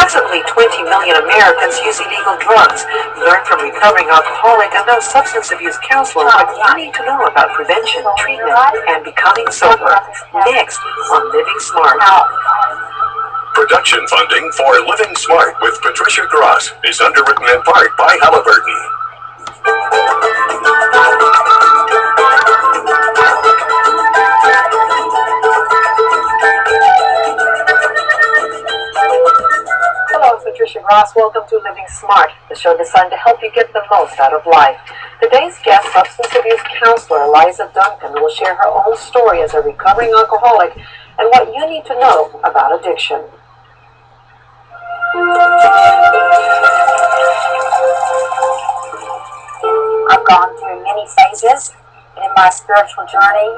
Approximately 20 million Americans use illegal drugs. Learn from recovering alcoholic and no substance abuse counselor what you need to know about prevention, treatment, and becoming sober. Next on Living Smart. Production funding for Living Smart with Patricia Gross is underwritten in part by Halliburton. Hello, it's Patricia Gross. Welcome to Living Smart, the show designed to help you get the most out of life. Today's guest, substance abuse counselor Eliza Duncan, will share her own story as a recovering alcoholic and what you need to know about addiction. I've gone through many phases in my spiritual journey,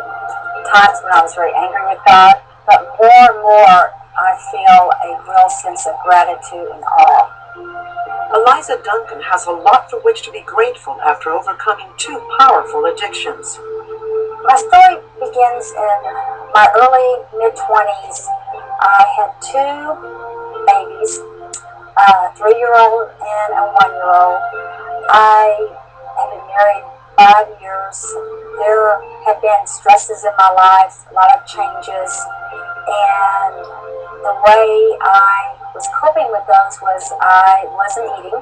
times when I was very angry with God, but more and more I feel a real sense of gratitude and awe. Eliza Duncan has a lot for which to be grateful after overcoming two powerful addictions. My story begins in my early mid-20s. I had two babies, a 3-year-old and a 1-year-old. I had been married 5 years. There had been stresses in my life, a lot of changes, and the way I was coping with those was I wasn't eating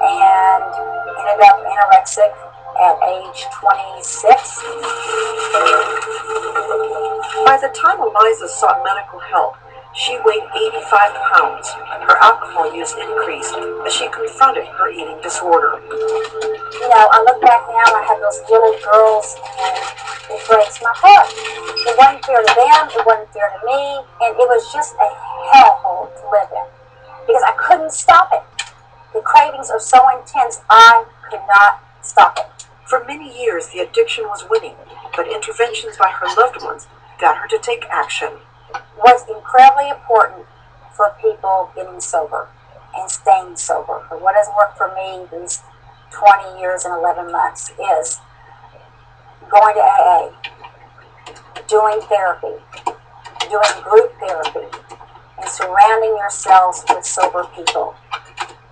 and ended up anorexic at age 26. By the time Eliza sought medical help, she weighed 85 pounds. Her alcohol use increased as she confronted her eating disorder. You know, I look back now, I have those little girls, and it breaks my heart. It wasn't fair to them, it wasn't fair to me, and it was just a hellhole to live in because I couldn't stop it. The cravings are so intense, I could not stop it. For many years, the addiction was winning, but interventions by her loved ones got her to take action. What's incredibly important for people getting sober and staying sober, but what has worked for me these 20 years and 11 months is going to AA, doing therapy, doing group therapy, and surrounding yourselves with sober people.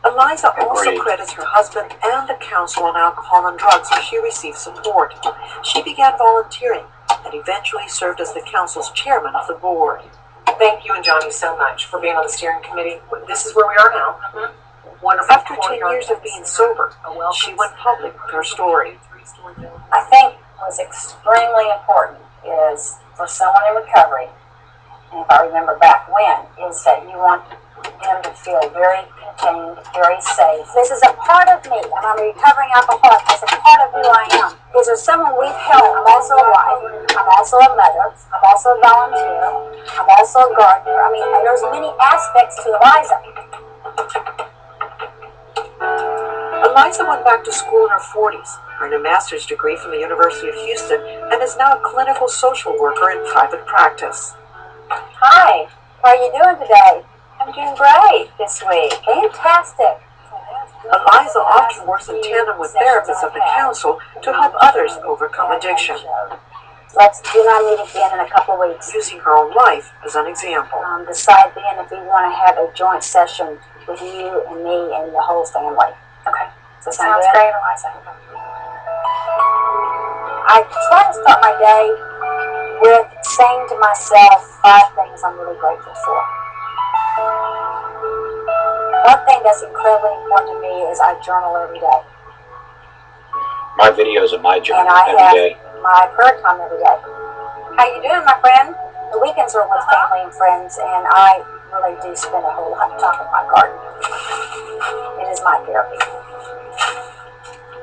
Eliza also credits her husband and a counsel on alcohol and drugs where she received support. She began volunteering and eventually served as the council's chairman of the board. Thank you and Johnny so much for being on the steering committee. This is where we are now. Wonderful. After 10 years of being sober, she went public with her story. I think what's extremely important is for someone in recovery, and if I remember back when, is that you want them to feel very contained, very safe. This is a part of me, and I'm a recovering alcoholic. It's a part of who I am. Is there someone we've helped? I'm also a wife. I'm also a mother. I'm also a volunteer. I'm also a gardener. I mean, there's many aspects to Eliza. Eliza went back to school in her 40s, earned a master's degree from the University of Houston, and is now a clinical social worker in private practice. Hi, how are you doing today? I'm doing great this week. Fantastic. Eliza often works in tandem with therapists at the council to help others overcome addiction, Let's do not meet again in a couple of weeks. using her own life as an example. Decide then if we want to have a joint session with you and me and the whole family. Okay. Does that Sounds good? great, Eliza. I try to start my day with saying to myself 5 things I'm really grateful for. One thing that's incredibly important to me is I journal every day. My videos of my journey And I every day. have my prayer time every day. How you doing, my friend? The weekends are with family and friends, and I really do spend a whole lot of time in my garden. It is my therapy.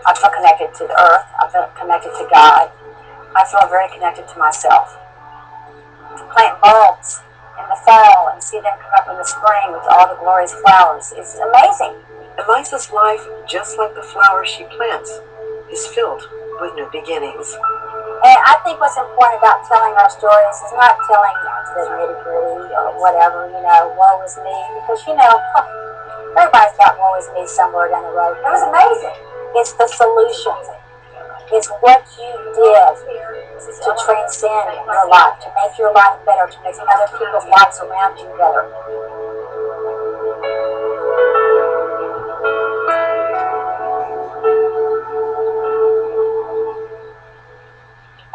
I feel connected to the earth. I feel connected to God. I feel very connected to myself. Plant bulbs in the fall and see them come up in the spring with all the glorious flowers. It's amazing. Eliza's life, just like the flowers she plants, is filled with new beginnings. And I think what's important about telling our stories is not telling the nitty-gritty or whatever, woe is me, because, everybody's got woe is me somewhere down the road. It was amazing. It's the solution. It's what you did to transcend your life, to make your life better, to make other people's lives around you better.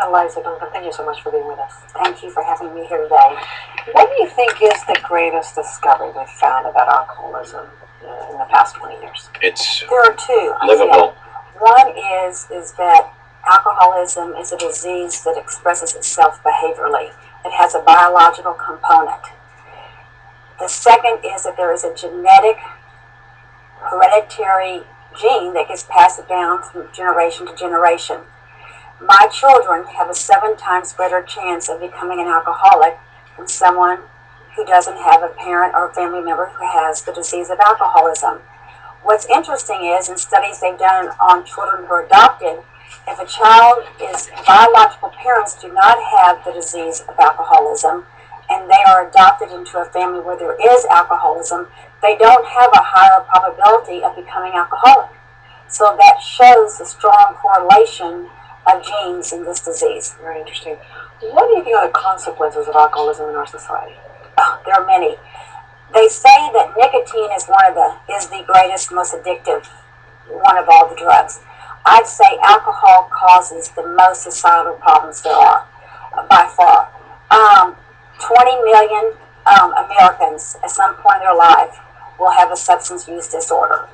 Eliza Duncan, thank you so much for being with us. Thank you for having me here today. What do you think is the greatest discovery we've found about alcoholism in the past 20 years? It's There are two. livable. One is that alcoholism is a disease that expresses itself behaviorally. It has a biological component. The second is that there is a genetic, hereditary gene that gets passed down from generation to generation. My children have a 7 times greater chance of becoming an alcoholic than someone who doesn't have a parent or a family member who has the disease of alcoholism. What's interesting is, in studies they've done on children who are adopted, if a child is biological parents do not have the disease of alcoholism and they are adopted into a family where there is alcoholism, they don't have a higher probability of becoming alcoholic. So that shows the strong correlation of genes in this disease. Very interesting. What do you think are the consequences of alcoholism in our society? There are many. They say that nicotine is the greatest, most addictive one of all the drugs. I'd say alcohol causes the most societal problems there are, by far. 20 million Americans at some point in their life will have a substance use disorder.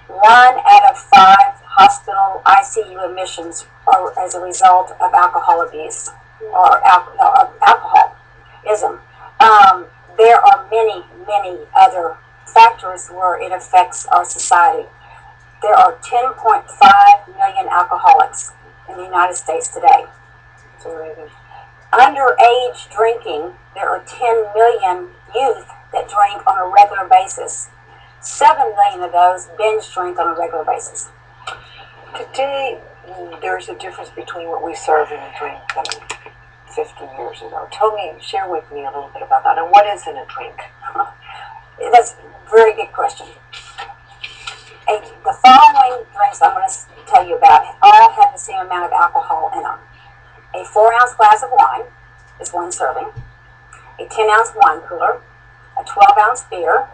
1 out of 5 hospital ICU admissions are as a result of alcohol abuse or alcoholism. There are many, many other factors where it affects our society. There are 10.5 million alcoholics in the United States today. That's amazing. Underage drinking, there are 10 million youth that drink on a regular basis. 7 million of those binge drink on a regular basis. Today, there's a difference between what we serve and drink than 50 years ago. Share with me a little bit about that. And what is in a drink? That's a very good question. The following drinks I'm going to tell you about all have the same amount of alcohol in them. A 4-ounce glass of wine is 1 serving. A 10-ounce wine cooler. A 12-ounce beer.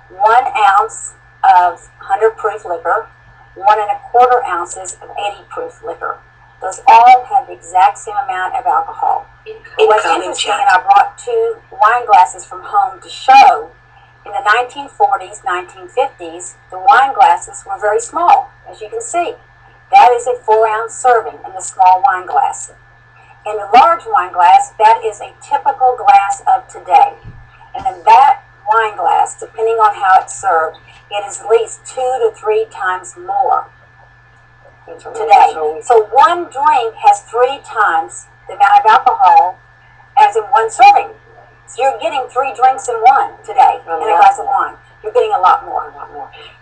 1 ounce of 100 proof liquor. 1 1/4 ounces of 80 proof liquor. Those all have the exact same amount of alcohol. What's interesting, and I brought 2 wine glasses from home to show, in the 1940s, 1950s, the wine glasses were very small, as you can see. That is a 4-ounce serving in the small wine glass. In the large wine glass, that is a typical glass of today. And in that wine glass, depending on how it's served, it is at least 2 to 3 times more today. So 1 drink has 3 times the amount of alcohol as in 1 serving. So you're getting 3 drinks in 1 today in a glass of wine. You're getting a lot more.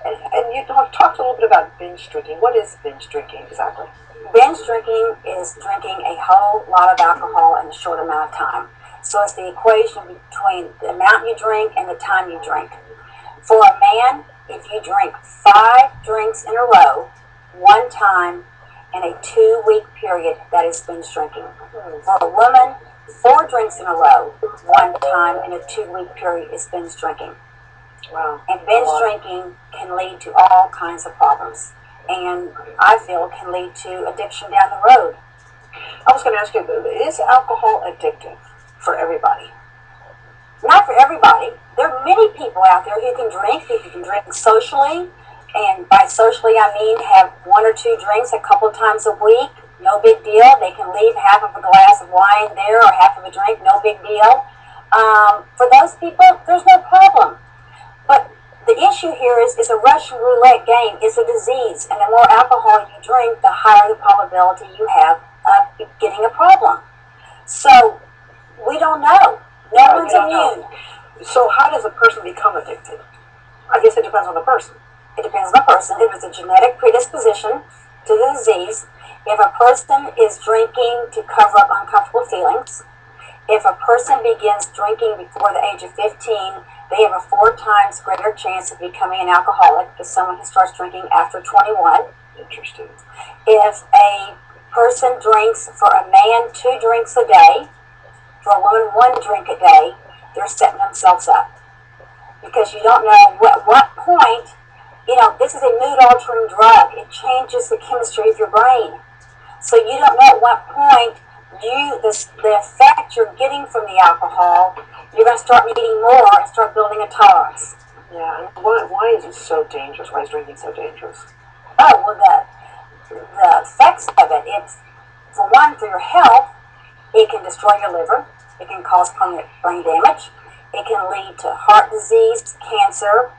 And you talked a little bit about binge drinking. What is binge drinking exactly? Binge drinking is drinking a whole lot of alcohol in a short amount of time. So it's the equation between the amount you drink and the time you drink. For a man, if you drink 5 drinks in a row, 1 time, in a 2-week period, that is binge drinking. For a woman, 4 drinks in a row, 1 time, in a 2-week period is binge drinking. Wow. And binge drinking can lead to all kinds of problems. And I feel can lead to addiction down the road. I was going to ask you, is alcohol addictive for everybody? Not for everybody. There are many people out there who can drink socially. And by socially, I mean have 1 or 2 drinks a couple of times a week. No big deal. They can leave half of a glass of wine there or half of a drink. No big deal. For those people, there's no problem. But the issue here is a Russian roulette game. It's a disease. And the more alcohol you drink, the higher the probability you have of getting a problem. So we don't know. No one's immune. So how does a person become addicted? I guess it depends on the person. It depends on the person. If it's a genetic predisposition to the disease, if a person is drinking to cover up uncomfortable feelings, if a person begins drinking before the age of 15, they have a 4 times greater chance of becoming an alcoholic than someone who starts drinking after 21. Interesting. If a person drinks, for a man, 2 drinks a day, for a woman, 1 drink a day, they're setting themselves up. Because you don't know what point, this is a mood-altering drug. It changes the chemistry of your brain. So you don't know at what point the effect you're getting from the alcohol, you're going to start needing more and start building a tolerance. Yeah, and why is it so dangerous? Why is drinking so dangerous? Oh, well, the effects of it, it's, for one, for your health, it can destroy your liver, it can cause permanent brain damage, it can lead to heart disease, cancer,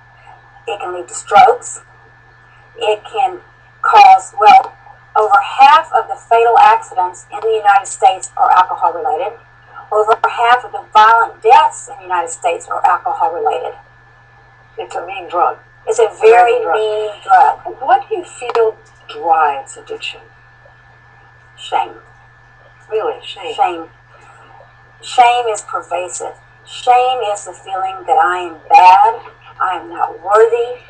it can lead to strokes, it can cause, well, over half of the fatal accidents in the United States are alcohol related. Over half of the violent deaths in the United States are alcohol related. It's a mean drug. It's a very mean drug. What do you feel drives addiction? Shame. Really, shame? Shame. Shame is pervasive. Shame is the feeling that I am bad, I am not worthy,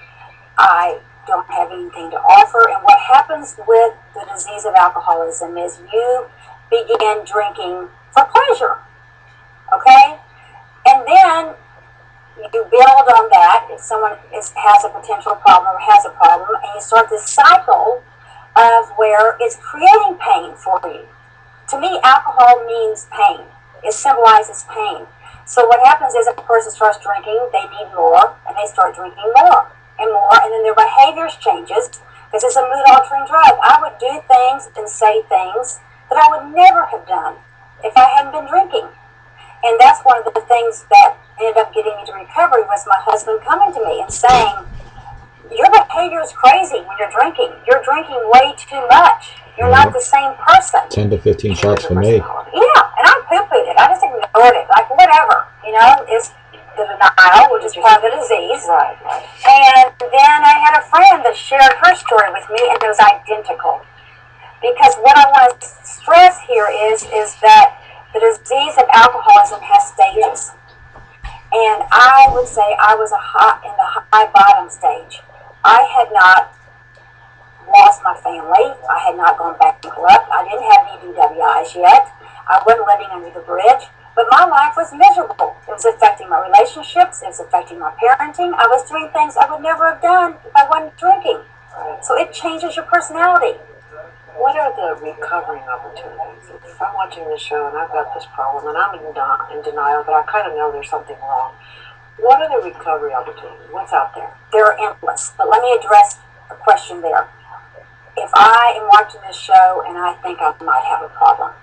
I don't have anything to offer. And what happens with the disease of alcoholism is you begin drinking for pleasure, okay? And then you build on that if someone has a potential problem or has a problem, and you start this cycle of where it's creating pain for you. To me, alcohol means pain. It symbolizes pain. So what happens is if a person starts drinking, they need more, and they start drinking more and more, and then their behaviors changes because it's a mood-altering drug. I would do things and say things that I would never have done if I hadn't been drinking. And that's one of the things that ended up getting me to recovery was my husband coming to me and saying, your behavior is crazy when you're drinking. You're drinking way too much. You're not the same person. 10 to 15 shots for me. Yeah, and I poo-pooed it. I just ignored it. Like, whatever. You know, it's the denial, which is part of the disease. Right. And then I had a friend that shared her story with me, and it was identical. Because what I want to stress here is that the disease of alcoholism has stages. And I would say I was in the high bottom stage. I had not lost my family. I had not gone bankrupt. I didn't have any DWIs yet. I wasn't living under the bridge. But my life was miserable. It was affecting my relationships. It was affecting my parenting. I was doing things I would never have done if I wasn't drinking. So it changes your personality. What are the recovering opportunities? If I'm watching this show and I've got this problem and I'm in denial, but I kind of know there's something wrong, what are the recovery opportunities? What's out there? They're endless. But let me address a question there. If I am watching this show and I think I might have a problem,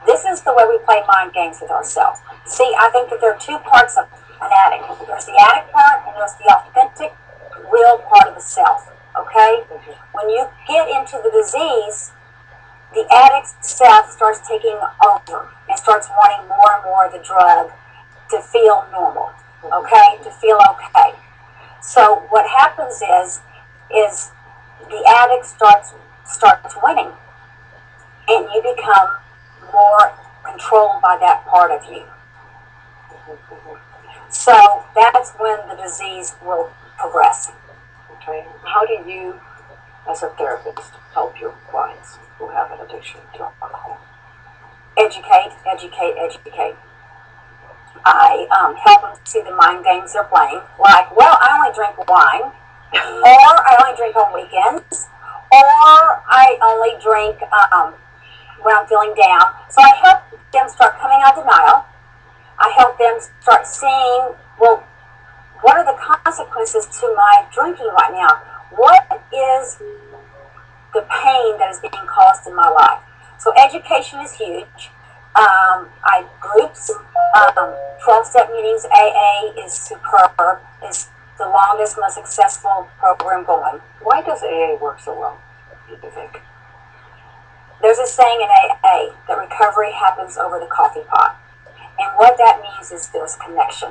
this is the way we play mind games with ourselves. See, I think that there are two parts of an addict. There's the addict part and there's the authentic, real part of the self. Okay? When you get into the disease, the addict's self starts taking over and starts wanting more and more of the drug to feel normal, okay, to feel okay. So what happens is the addict starts winning, and you become more controlled by that part of you. So that's when the disease will progress. Okay. How do you, as a therapist, help your clients who have an addiction to alcohol? Educate. I help them see the mind games they're playing. Like, well, I only drink wine, or I only drink on weekends, or I only drink when I'm feeling down. So I help them start coming out of denial. I help them start seeing, well, what are the consequences to my drinking right now? What is the pain that is being caused in my life? So education is huge. I groups, 12-step meetings, AA is superb. It's the longest, most successful program going. Why does AA work so well, do you think? There's a saying in AA that recovery happens over the coffee pot. And what that means is there's connection.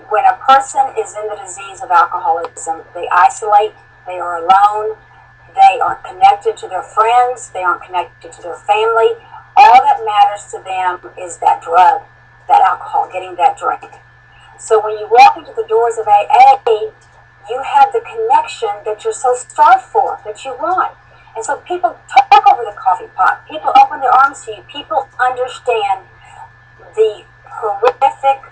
When a person is in the disease of alcoholism, they isolate, they are alone, they aren't connected to their friends, they aren't connected to their family. All that matters to them is that drug, that alcohol, getting that drink. So when you walk into the doors of AA, you have the connection that you're so starved for, that you want. And so people talk over the coffee pot. People open their arms to you. People understand the horrific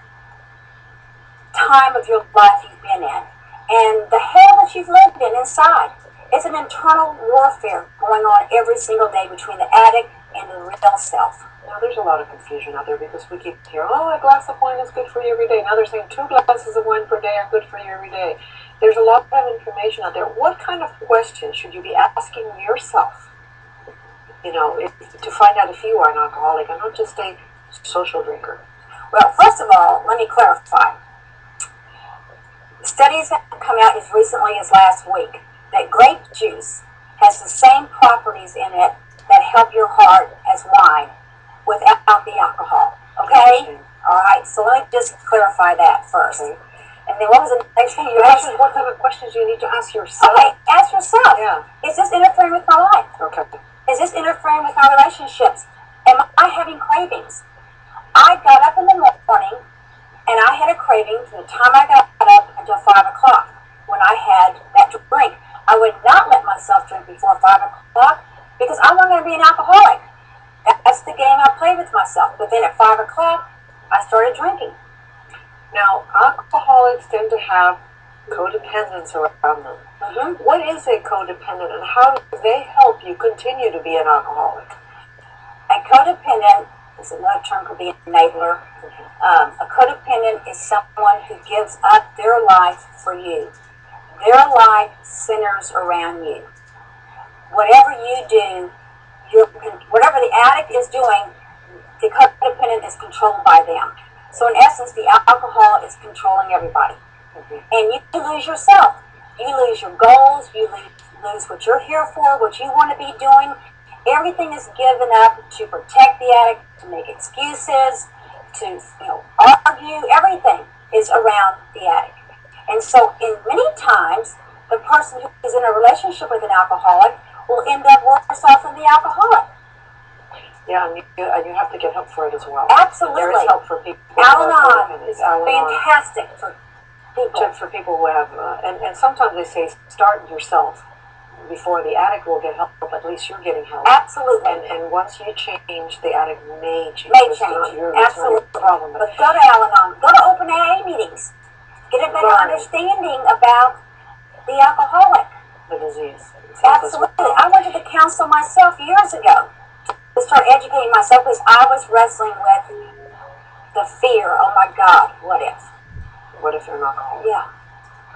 time of your life you've been in and the hell that you've lived in inside. It's an internal warfare going on every single day between the addict and the real self. Now, there's a lot of confusion out there because we keep hearing, oh, a glass of wine is good for you every day. Now they're saying 2 glasses of wine per day are good for you every day. There's a lot of information out there. What kind of questions should you be asking yourself, to find out if you are an alcoholic and not just a social drinker? Well, first of all, let me clarify. Studies have come out as recently as last week that grape juice has the same properties in it that help your heart as wine without the alcohol. Okay? All right, so let me just clarify that first. Okay. And then what was the next thing you asked? What kind of questions do you need to ask yourself? Okay, ask yourself. Yeah. Is this interfering with my life? Okay. Is this interfering with my relationships? Am I having cravings? I got up in the morning and I had a craving from the time I got up until 5 o'clock when I had that drink. I would not let myself drink before 5 o'clock because I wasn't going to be an alcoholic. That's the game I played with myself. But then at 5 o'clock, I started drinking. Now, alcoholics tend to have codependence around them. Mm-hmm. What is a codependent and how do they help you continue to be an alcoholic? A codependent is another term, could be an enabler. A codependent is someone who gives up their life for you. Their life centers around you. Whatever you do, whatever the addict is doing, the codependent is controlled by them. So in essence, the alcohol is controlling everybody. And you lose yourself. You lose your goals. You lose what you're here for, what you want to be doing. Everything is given up to protect the addict, to make excuses, to argue. Everything is around the addict. And so in many times, the person who is in a relationship with an alcoholic will end up worse off than the alcoholic. Yeah, and you have to get help for it as well. Absolutely. There is help for people. Al-Anon is fantastic for people. For people who have, and sometimes they say start yourself before the addict will get help. At least you're getting help. Absolutely. And once you change, the addict may change. May change. Absolutely. Problem. But go to Al-Anon. Go to open AA meetings. Get a better understanding about the alcoholic. The disease. Absolutely. I went to the council myself years ago to start educating myself because I was wrestling with the fear. Oh my God, what if? What if they're an alcoholic? Yeah.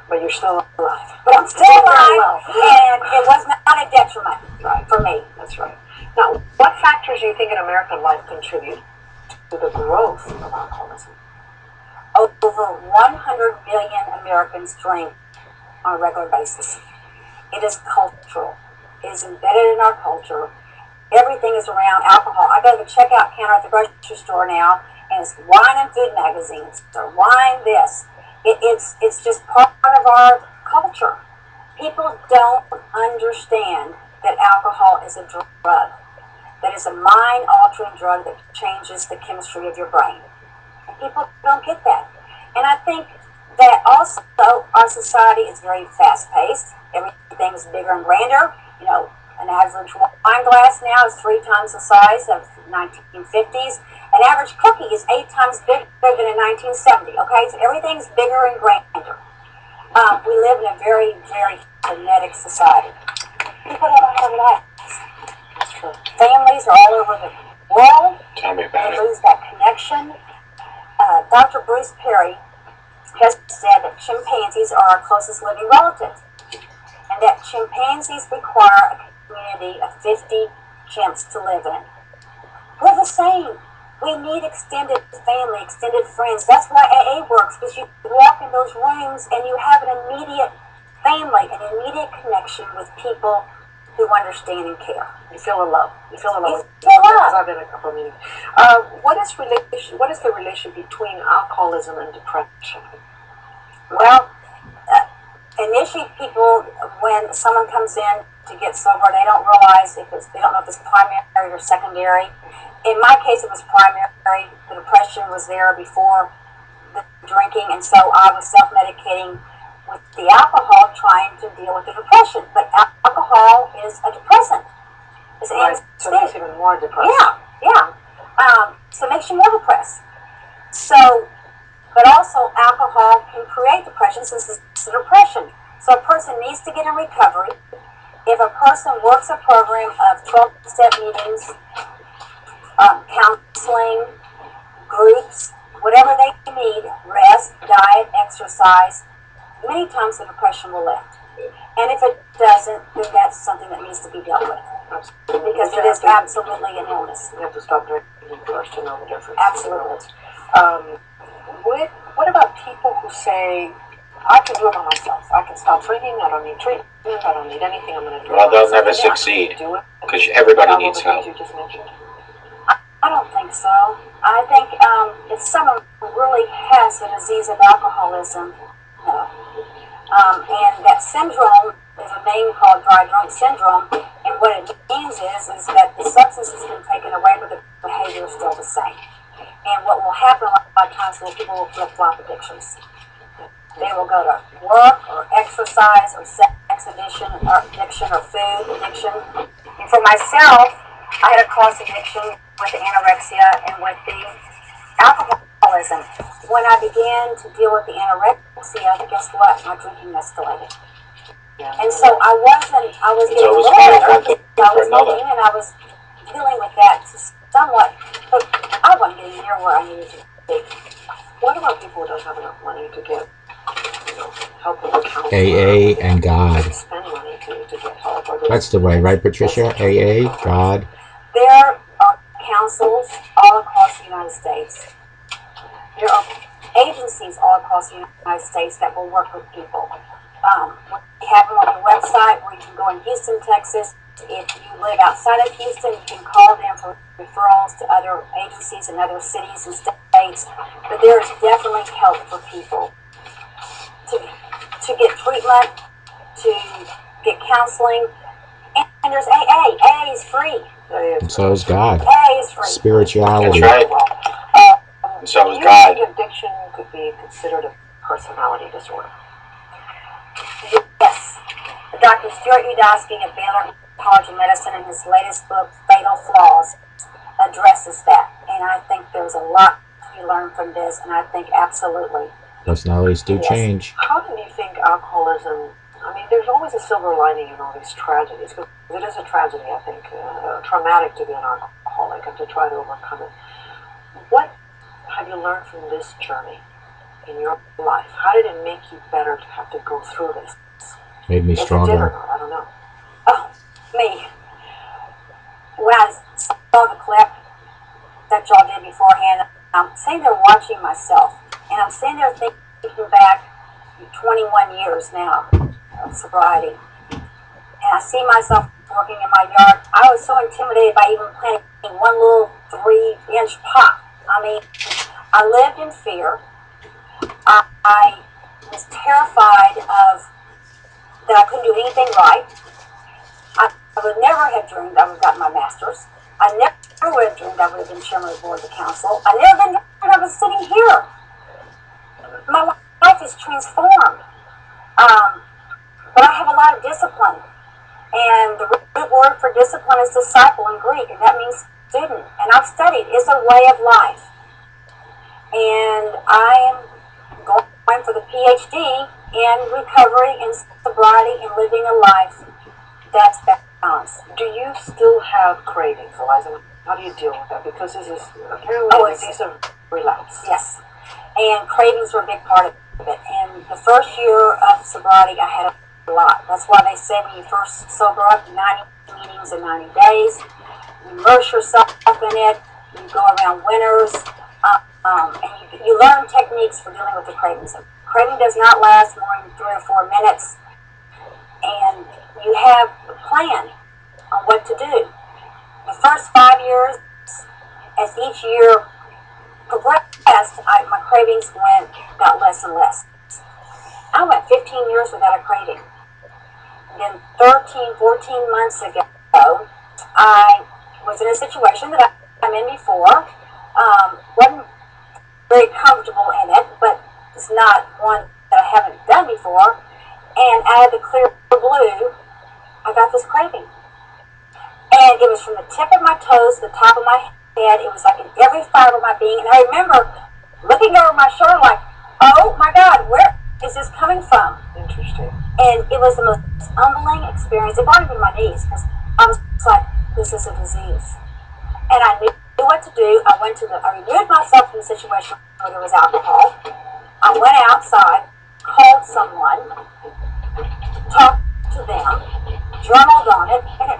But you're still alive. But I'm still alive, and it was not a detriment for me. That's right. Now, what factors do you think in American life contribute to the growth of alcoholism? Over 100 million Americans drink on a regular basis. It is cultural. It is embedded in our culture. Everything is around alcohol. I go to the checkout counter at the grocery store now, and it's wine and food magazines, or wine this. It's just part of our culture. People don't understand that alcohol is a drug, that is a mind-altering drug that changes the chemistry of your brain. And people don't get that. And I think that also our society is very fast-paced. Everything's bigger and grander. An average wine glass now is 3 times the size of 1950s. An average cookie is 8 times bigger than in 1970. Okay, so everything's bigger and grander. We live in a very, very frenetic society. People don't have lives. That's true. Families are all over the world. Tell me about They it. lose that connection. Dr. Bruce Perry has said that chimpanzees are our closest living relatives, and that chimpanzees require a community of 50 chimps to live in. We're the same. We need extended family, extended friends. That's why AA works, because you walk in those rooms and you have an immediate family, an immediate connection with people who understand and care. You feel a love. You feel a love. You feel love. Because I've been in a couple of meetings. What is the relation between alcoholism and depression? Well, initially people, when someone comes in to get sober, they don't realize they don't know if it's primary or secondary. In my case, it was primary. The depression was there before the drinking, and so I was self-medicating with the alcohol, trying to deal with the depression. But alcohol is a depressant. It's an Right. So it makes you even more depressed. Yeah. So it makes you more depressed. So, but also alcohol can create depression since it's a depression. So a person needs to get in recovery. if a person works a program of 12-step meetings, counseling, groups, whatever they need, rest, diet, exercise, many times the depression will lift. And if it doesn't, then that's something that needs to be dealt with. Absolutely. Because it is absolutely an illness. You have to stop drinking first to know the difference. Absolutely. What about people who say, I can do it by myself. I can stop drinking. I don't need treatment. I don't need anything. I'm going to do it. Well, they'll never Yeah, succeed do it. because everybody All needs the things help. you just mentioned. I don't think so. I think if someone really has the disease of alcoholism, no. And that syndrome is a name called dry drunk syndrome, and what it means is that the substance has been taken away, but the behavior is still the same. And what will happen a lot of times is people will flip-flop addictions. They will go to work or exercise or sex addiction or food addiction. And for myself, I had a cross addiction with the anorexia and with the alcoholism. When I began to deal with the anorexia, guess what? My drinking escalated. Yeah. And so I was getting a little always better. one thing I for was another. eating and I was dealing with that somewhat, but I wasn't getting near where I needed to be. What about people who don't have enough money to get, help with the counselor? AA and God. Spend money to get help. That's the way, right, Patricia? AA, God. There are councils all across the United States. There are agencies all across the United States that will work with people. We have them on the website where you can go in Houston, Texas. If you live outside of Houston, you can call them for referrals to other agencies in other cities and states. But there is definitely help for people to get treatment, to get counseling. And there's AA. AA is free. And so is God. AA is free. Spirituality. That's right. And so is Do you God. think addiction could be considered a personality disorder? Yes. Dr. Stuart Udosky of Baylor College of Medicine in his latest book, Fatal Flaws, addresses that. And I think there's a lot to be learned from this, and I think absolutely. Personalities do Yes. change. How do you think alcoholism, I mean, there's always a silver lining in all these tragedies, because it is a tragedy, I think, traumatic to be an alcoholic and to try to overcome it. What have you learned from this journey in your life? How did it make you better to have to go through this? Made me If it did or stronger. not, I don't know. Oh, me. When I saw the clip that y'all did beforehand, I'm sitting there watching myself, and I'm sitting there thinking back 21 years now of sobriety. And I see myself working in my yard. I was so intimidated by even planting one little 3-inch pot. I mean, I lived in fear. I was terrified of that I couldn't do anything right. I would never have dreamed I would have gotten my master's. I never would have dreamed I would have been chairman of the board of the council. I never dreamed I was sitting here. My life is transformed. But I have a lot of discipline. And the root word for discipline is disciple in Greek, and that means student. And I've studied. It's a way of life. And I am going for the PhD in recovery and sobriety and living a life that's balanced. Do you still have cravings, Eliza? How do you deal with that? Because this is apparently a disease of relapse. Yes. And cravings were a big part of it. And the first year of sobriety, I had a lot. That's why they say when you first sober up, 90 meetings in 90 days. You immerse yourself in it. You go around winners. And you learn techniques for dealing with the cravings. The craving does not last more than 3 or 4 minutes. And you have a plan on what to do. The first 5 years, as each year progressed, my cravings got less and less. I went 15 years without a craving. And then 13, 14 months ago, I was in a situation that I'm in before. Wasn't very comfortable in it, but it's not one that I haven't done before. And out of the clear blue, I got this craving. And it was from the tip of my toes to the top of my head. It was like in every fiber of my being. And I remember looking over my shoulder like, oh my God, where is this coming from? Interesting. And it was the most humbling experience. It brought me to my knees because I was like, this is a disease. And I knew what to do. I removed myself from the situation where there was alcohol. I went outside, called someone, talked to them, journaled on it, and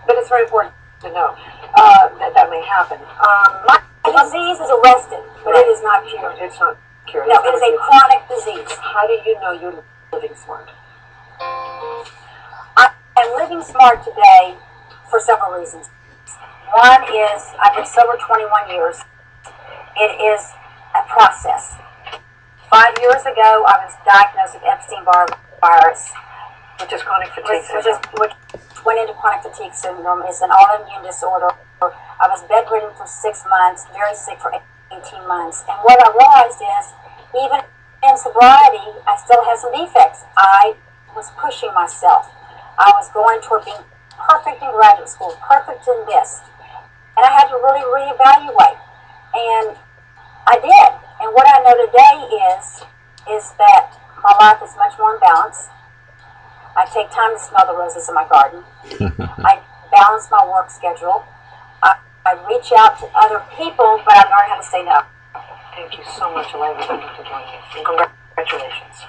But it's very important to know that may happen. my disease is arrested, but it is not cured. It's not cured. No, it is a chronic disease. How do you know you're living smart? I am living smart today for several reasons. One is I've been sober 21 years. It is a process. 5 years ago, I was diagnosed with Epstein-Barr virus, Which is chronic fatigue which went into chronic fatigue syndrome. It's an autoimmune disorder. I was bedridden for 6 months, very sick for 18 months. And what I realized is, even in sobriety, I still had some defects. I was pushing myself. I was going toward being perfect in graduate school, perfect in this. And I had to really reevaluate. And I did. And what I know today is that my life is much more in balance. I take time to smell the roses in my garden. I balance my work schedule. I reach out to other people, but I learn how to say no. Thank you so much, Eliza, for joining us. And congratulations.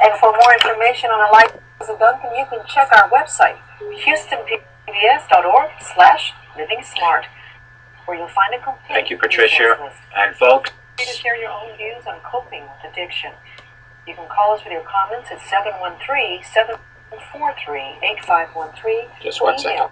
And for more information on Eliza Duncan, you can check our website, houstonpbs.org/livingsmart, where you'll find a complete Thank you, Patricia. resource list. And folks, To share your own views on coping with addiction. You can call us with your comments at 713-743-8513. just one second.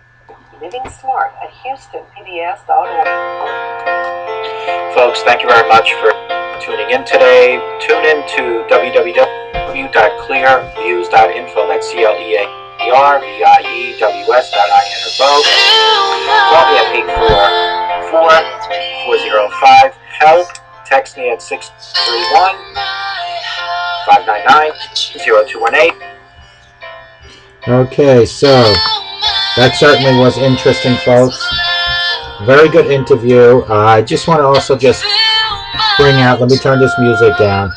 LivingSmart@houstonpbs.org. Folks, thank you very much for tuning in today. Tune in to www.clearviews.info. That's CLEARVIEWS.info. Call me at 844-405-HELP. Text me at 631-599-0218. Okay, so that certainly was interesting, folks. Very good interview. I just want to also bring out, let me turn this music down.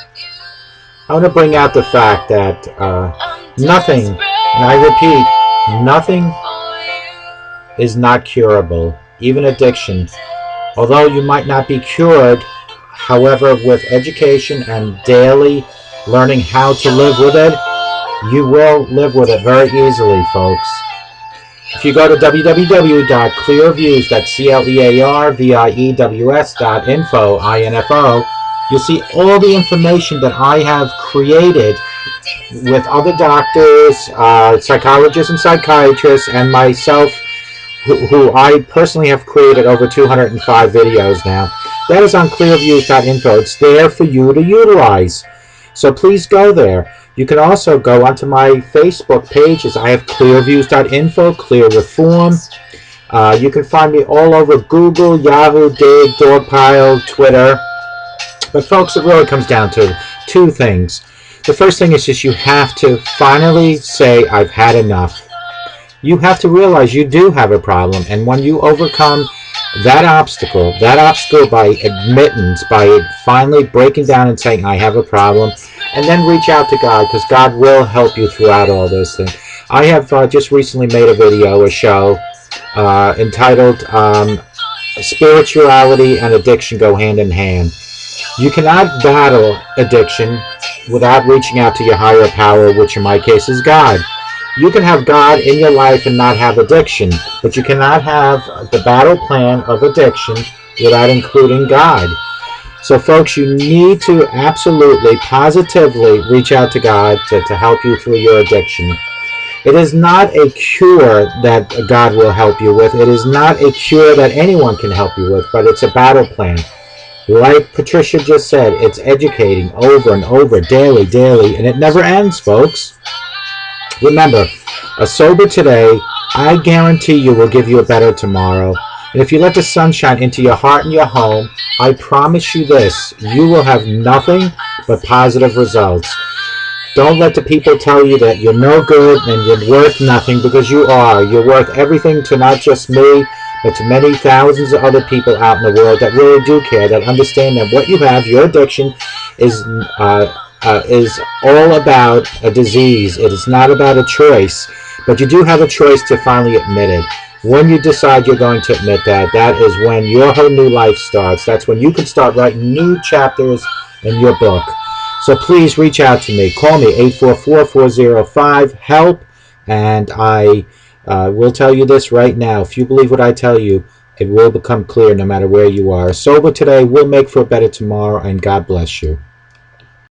I want to bring out the fact that nothing, and I repeat, nothing is not curable, even addiction. Although you might not be cured, however, with education and daily learning how to live with it, you will live with it very easily, folks. If you go to www.clearviews, that's CLEARVIEWS.info, you'll see all the information that I have created with other doctors, psychologists and psychiatrists, and myself, who I personally have created over 205 videos now. That is on clearviews.info. It's there for you to utilize. So please go there. You can also go onto my Facebook pages. I have clearviews.info, Clear Reform. You can find me all over Google, Yahoo, Dig, Dogpile, Twitter. But folks, it really comes down to two things. The first thing is just you have to finally say, I've had enough. You have to realize you do have a problem. And when you overcome that obstacle by admittance, by finally breaking down and saying, I have a problem, and then reach out to God, because God will help you throughout all those things. I have just recently made a show entitled Spirituality and Addiction Go Hand in Hand. You cannot battle addiction without reaching out to your higher power, which in my case is God. You can have God in your life and not have addiction, but you cannot have the battle plan of addiction without including God. So folks, you need to absolutely, positively reach out to God to help you through your addiction. It is not a cure that God will help you with. It is not a cure that anyone can help you with, but it's a battle plan. Like Patricia just said, it's educating over and over, daily, and it never ends, folks. Remember, a sober today, I guarantee you will give you a better tomorrow. And if you let the sunshine into your heart and your home, I promise you this, you will have nothing but positive results. Don't let the people tell you that you're no good and you're worth nothing, because you are. You're worth everything to not just me, but to many thousands of other people out in the world that really do care, that understand that what you have, your addiction, is is all about a disease. It is not about a choice, but you do have a choice to finally admit it. When you decide you're going to admit that, that is when your whole new life starts. That's when you can start writing new chapters in your book. So please reach out to me. Call me 844-405-HELP, and I will tell you this right now. If you believe what I tell you, it will become clear no matter where you are. Sober today will make for a better tomorrow, and God bless you.